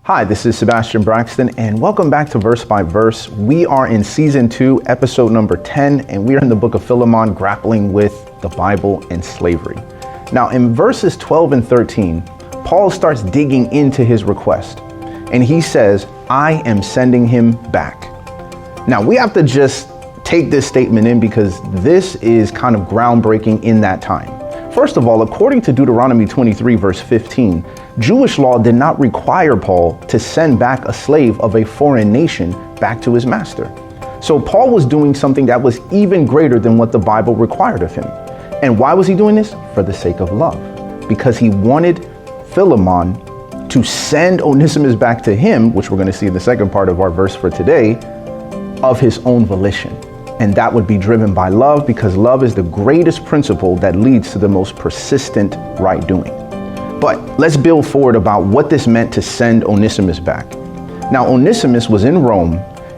Hi, this is Sebastien Braxton, and welcome back to Verse by Verse. We are in Season 2, Episode number 10, and we are in the book of Philemon, grappling with the Bible and slavery. Now, in verses 12 and 13, Paul starts digging into his request, and he says, I am sending him back. Now, we have to just take this statement in because this is kind of groundbreaking in that time. First of all, according to Deuteronomy 23, verse 15, Jewish law did not require Paul to send back a slave of a foreign nation back to his master. So Paul was doing something that was even greater than what the Bible required of him. And why was he doing this? For the sake of love. Because he wanted Philemon to send Onesimus back to him, which we're going to see in the second part of our verse for today, of his own volition. And that would be driven by love, because love is the greatest principle that leads to the most persistent right doing. But let's build forward about what this meant to send Onesimus back. Now, Onesimus was in Rome,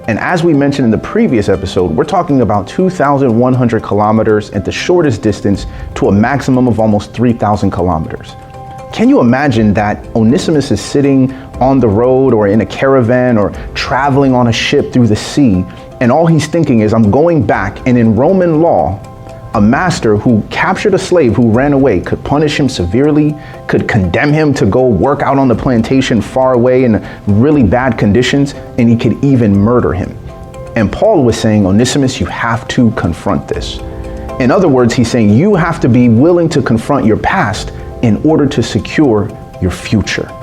and as we mentioned in the previous episode, we're talking about 2,100 kilometers at the shortest distance to a maximum of almost 3,000 kilometers. Can you imagine that Onesimus is sitting on the road or in a caravan or traveling on a ship through the sea, and all he's thinking is, I'm going back, and in Roman law, a master who captured a slave who ran away could punish him severely, could condemn him to go work out on the plantation far away in really bad conditions, and he could even murder him. And Paul was saying, Onesimus, you have to confront this. In other words, he's saying you have to be willing to confront your past in order to secure your future.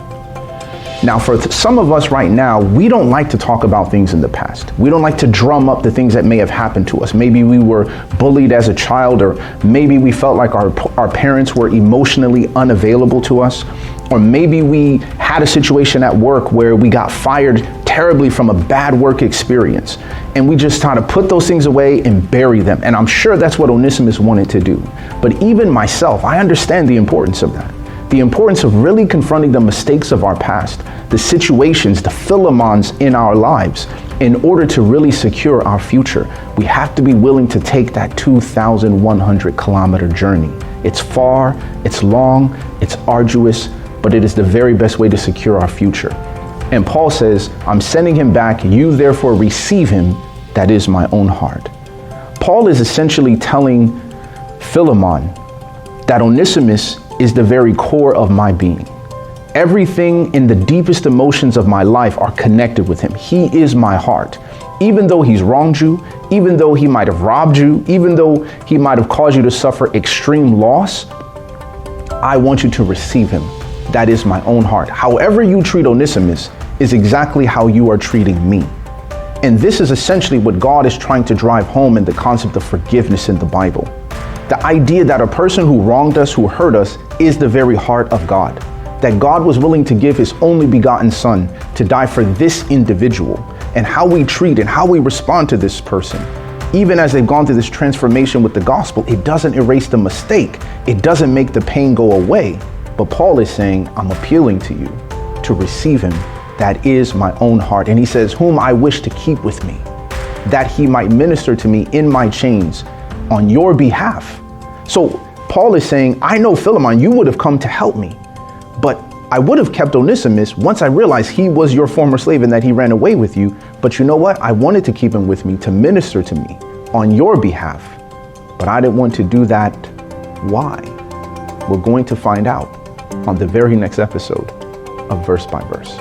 Now, for some of us right now, we don't like to talk about things in the past. We don't like to drum up the things that may have happened to us. Maybe we were bullied as a child, or maybe we felt like our parents were emotionally unavailable to us, or maybe we had a situation at work where we got fired terribly from a bad work experience, and we just try to put those things away and bury them. And I'm sure that's what Onesimus wanted to do. But even myself, I understand the importance of that. The importance of really confronting the mistakes of our past, the situations, the Philemons in our lives, in order to really secure our future. We have to be willing to take that 2,100 kilometer journey. It's far, it's long, it's arduous, but it is the very best way to secure our future. And Paul says, I'm sending him back, you therefore receive him, that is my own heart. Paul is essentially telling Philemon that Onesimus is the very core of my being. Everything in the deepest emotions of my life are connected with him. He is my heart. Even though he's wronged you, even though he might have robbed you, even though he might have caused you to suffer extreme loss, I want you to receive him. That is my own heart. However you treat Onesimus is exactly how you are treating me. And this is essentially what God is trying to drive home in the concept of forgiveness in the Bible. The idea that a person who wronged us, who hurt us, is the very heart of God. That God was willing to give his only begotten son to die for this individual, and how we treat and how we respond to this person. Even as they've gone through this transformation with the gospel, it doesn't erase the mistake. It doesn't make the pain go away. But Paul is saying, I'm appealing to you to receive him. That is my own heart. And he says, whom I wish to keep with me, that he might minister to me in my chains on your behalf. So Paul is saying, I know, Philemon, you would have come to help me, but I would have kept Onesimus once I realized he was your former slave and that he ran away with you. But you know what? I wanted to keep him with me to minister to me on your behalf, but I didn't want to do that. Why? We're going to find out on the very next episode of Verse by Verse.